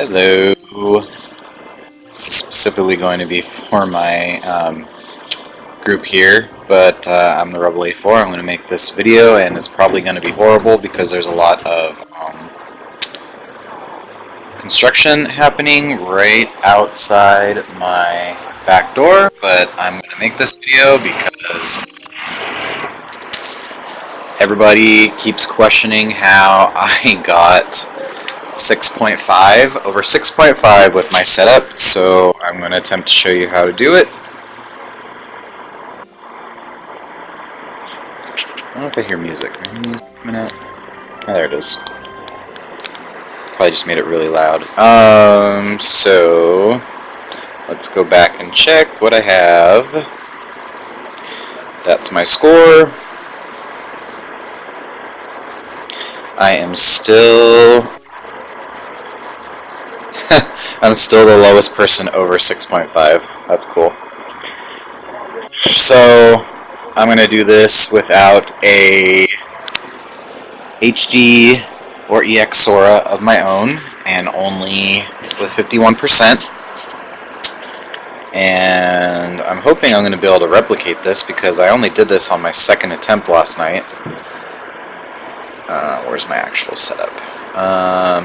Hello. This is specifically going to be for my group here, but I'm the Rebel 84. I'm going to make this video, and it's probably going to be horrible because there's a lot of construction happening right outside my back door, but I'm going to make this video because everybody keeps questioning how I got 6.5 over 6.5 with my setup, so I'm going to attempt to show you how to do it. I don't know if I hear music. I hear music coming out. Oh, there it is. Probably just made it really loud. So let's go back and check what I have. That's my score. I am still I'm still the lowest person over 6.5. That's cool. So I'm going to do this without a HD or EX Sora of my own, and only with 51%. And I'm hoping I'm going to be able to replicate this because I only did this on my second attempt last night. Where's my actual setup?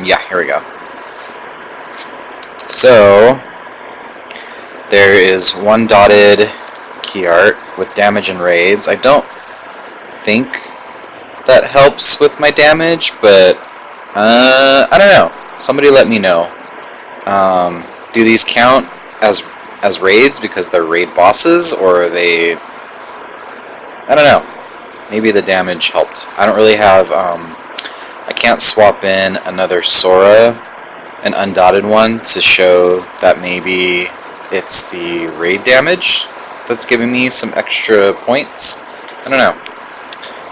Yeah, here we go. So there is one dotted key art with damage and raids. I don't think that helps with my damage, but I don't know. Somebody let me know. Do these count as raids because they're raid bosses, or are they? I don't know. Maybe the damage helped. I don't really have. I can't swap in another Sora, an undotted one, to show that maybe it's the raid damage that's giving me some extra points. I don't know.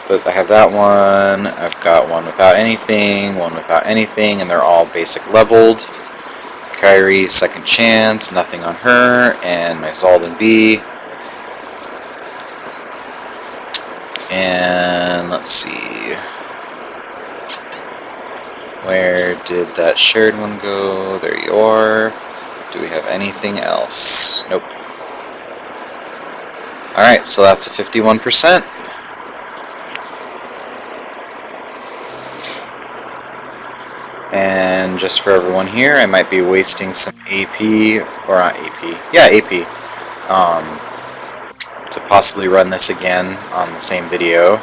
But I have that one, I've got one without anything, and they're all basic leveled. Kyrie, second chance, nothing on her, and my Zaldin B. And let's see. Where did that shared one go? There you are. Do we have anything else? Nope. Alright, so that's a 51%. And just for everyone here, I might be wasting some AP, or not AP, yeah, AP, to possibly run this again on the same video.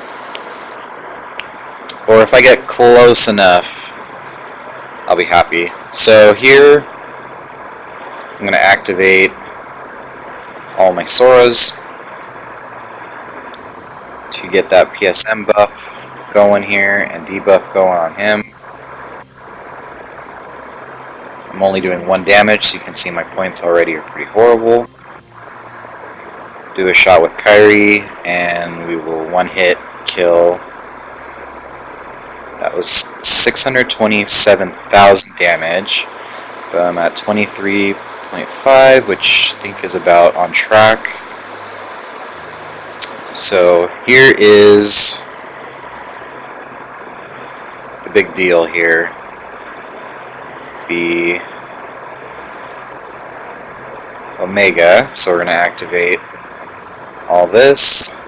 Or if I get close enough, I'll be happy. So here, I'm going to activate all my Soras to get that PSM buff going here and debuff going on him. I'm only doing 1 damage, so you can see my points already are pretty horrible. Do a shot with Kyrie, and we will one-hit kill. That was 627,000 damage, but I'm at 23.5, which I think is about on track. So here is the big deal here. The Omega, so we're going to activate all this.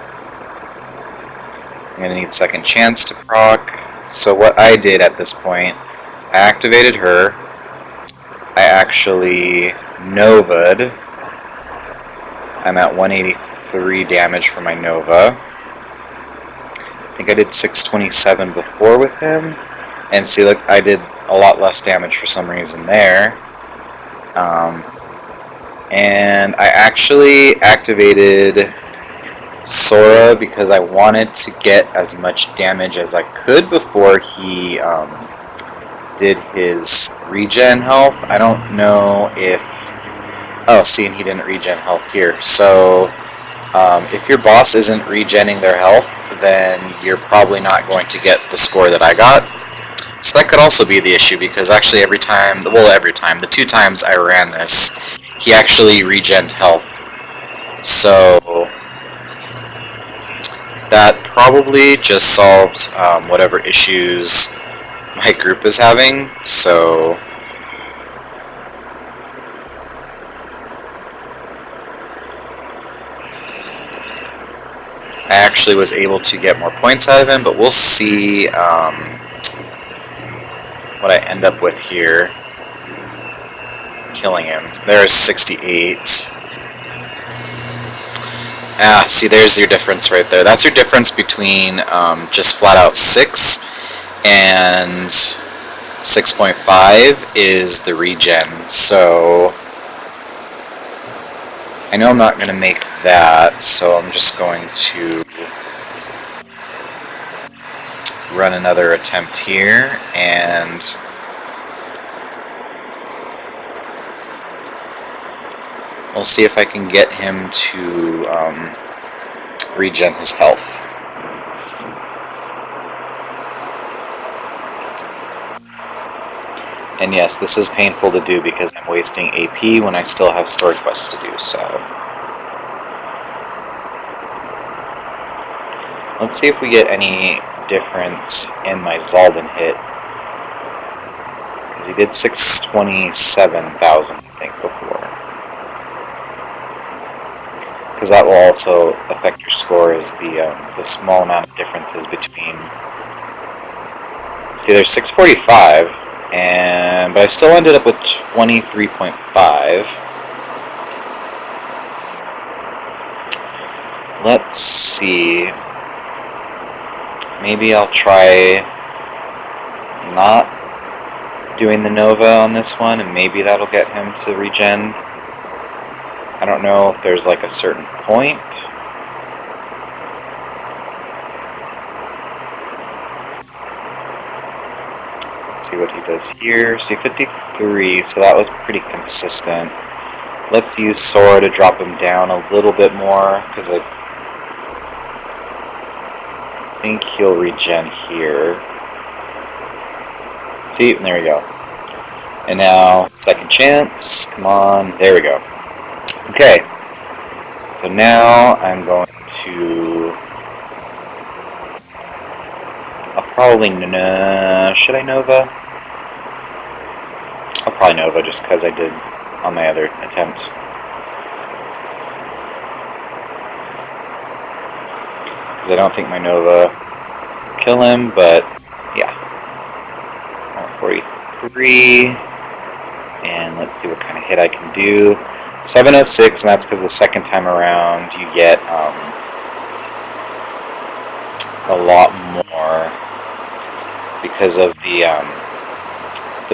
I'm going to need second chance to proc. So what I did at this point, I activated her. I actually Nova'd. I'm at 183 damage for my Nova. I think I did 627 before with him. And see, look, I did a lot less damage for some reason there. And I actually activated Sora because I wanted to get as much damage as I could before he did his regen health. I don't know if... Oh, see, and he didn't regen health here. So if your boss isn't regenning their health, then you're probably not going to get the score that I got. So that could also be the issue, because actually the 2 times I ran this, he actually regened health. So that probably just solved whatever issues my group is having. So actually was able to get more points out of him, but we'll see what I end up with here. Killing him. There's 68. Ah, see, there's your difference right there. That's your difference between just flat out 6 and 6.5 is the regen. So I know I'm not going to make that, so I'm just going to run another attempt here, and we'll see if I can get him to regen his health. And yes, this is painful to do because I'm wasting AP when I still have story quests to do, so. Let's see if we get any difference in my Zaldin hit. Because he did 627,000, I think, before. Because that will also affect your score as the small amount of differences between. See, there's 645, but I still ended up with 23.5. Let's see. Maybe I'll try not doing the Nova on this one, and maybe that'll get him to regen. I don't know if there's like a certain point. Let's see what he does here. See, 53, so that was pretty consistent. Let's use Sora to drop him down a little bit more, because I think he'll regen here. See, there we go. And now, second chance. Come on, there we go. Okay, so now I'm going to. I'll probably should I Nova? I'll probably Nova just because I did on my other attempt. Because I don't think my Nova will kill him, but yeah. 43, and let's see what kind of hit I can do. 706, and that's because the second time around you get a lot more because of the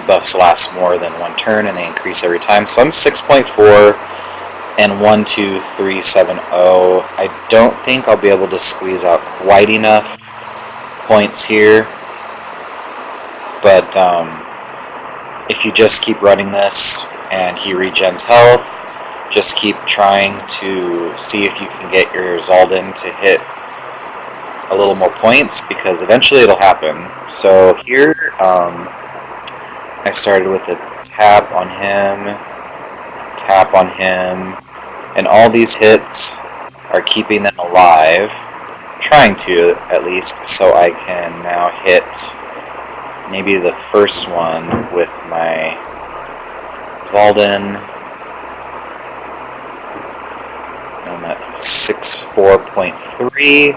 buffs last more than one turn and they increase every time. So I'm 6.4 and 12370. I don't think I'll be able to squeeze out quite enough points here, but if you just keep running this and he regens health, just keep trying to see if you can get your Zaldin to hit a little more points, because eventually it'll happen. So here, I started with a tap on him, and all these hits are keeping them alive, trying to at least, so I can now hit maybe the first one with my Zaldin. I'm at 64.3,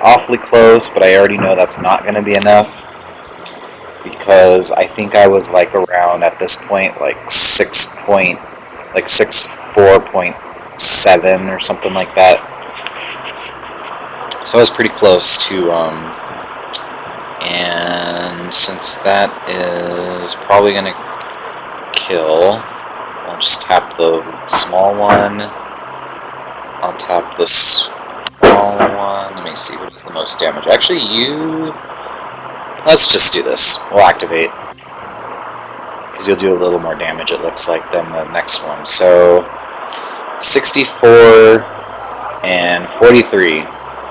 awfully close, but I already know that's not going to be enough, because I think I was like around at this point like 64.7 or something like that. So I was pretty close to and since that is probably going to kill, I'll just tap the small one. I'll tap the small one. Let me see what is the most damage. Actually, let's just do this. We'll activate, because you'll do a little more damage, it looks like, than the next one. So 64 and 43.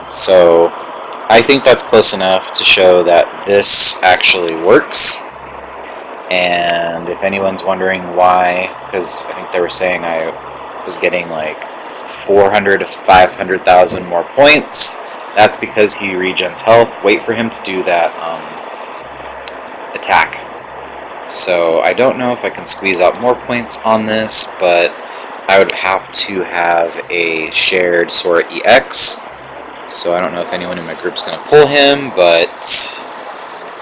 So I think that's close enough to show that this actually works. And if anyone's wondering why, because I think they were saying I was getting like 400 to 500,000 more points, that's because he regens health. Wait for him to do that attack. So I don't know if I can squeeze out more points on this, but I would have to have a shared Sora EX So I don't know if anyone in my group's going to pull him, but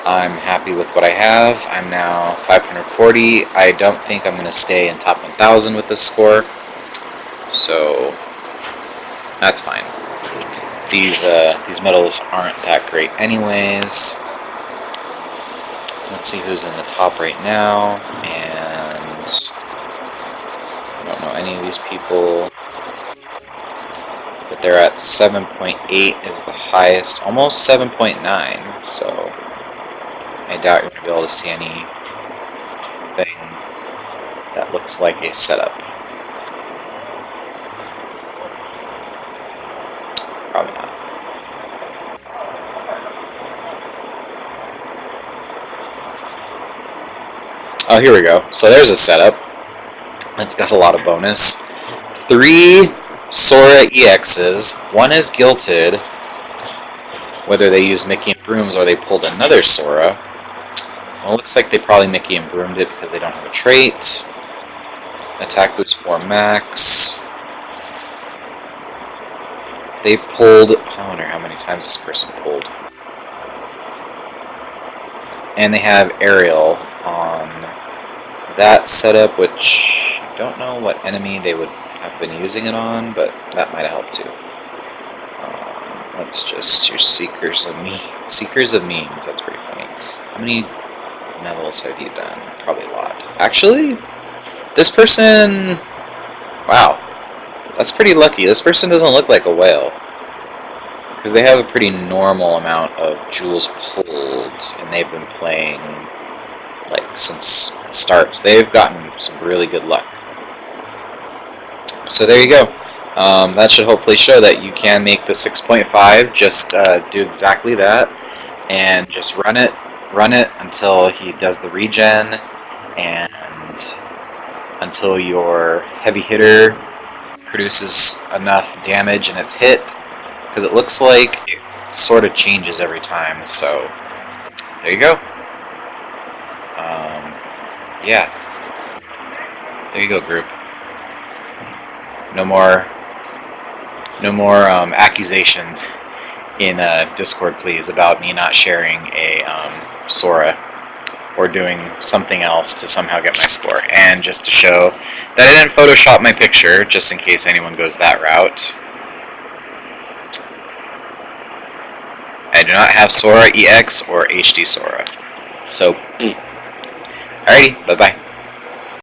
I'm happy with what I have. I'm now 540. I don't think I'm going to stay in top 1,000 with this score, so that's fine. These medals aren't that great anyways. Let's see who's in the top right now, and I don't know any of these people, but they're at 7.8 is the highest, almost 7.9, so I doubt you're going to be able to see anything that looks like a setup. Probably not. Oh, here we go. So there's a setup. It's got a lot of bonus. 3 Sora EXs. 1 is Guilted. Whether they use Mickey and Brooms or they pulled another Sora. Well, it looks like they probably Mickey and Broomed it because they don't have a trait. Attack boost 4 max. They pulled... I wonder how many times this person pulled. And they have Aerial on that setup, which I don't know what enemy they would have been using it on, but that might have helped too. Let's just use Seekers of Memes. That's pretty funny. How many medals have you done? Probably a lot. Actually, this person... Wow. That's pretty lucky. This person doesn't look like a whale. Because they have a pretty normal amount of jewels pulled, and they've been playing like since it starts. They've gotten some really good luck. So there you go. That should hopefully show that you can make the 6.5. Just do exactly that, and just run it until he does the regen, and until your heavy hitter produces enough damage and it's hit, because it looks like it sort of changes every time. So there you go. Yeah, there you go, group. No more accusations in Discord, please, about me not sharing a Sora or doing something else to somehow get my score. And just to show that I didn't Photoshop my picture, just in case anyone goes that route, I do not have Sora EX or HD Sora. So, alrighty, bye-bye.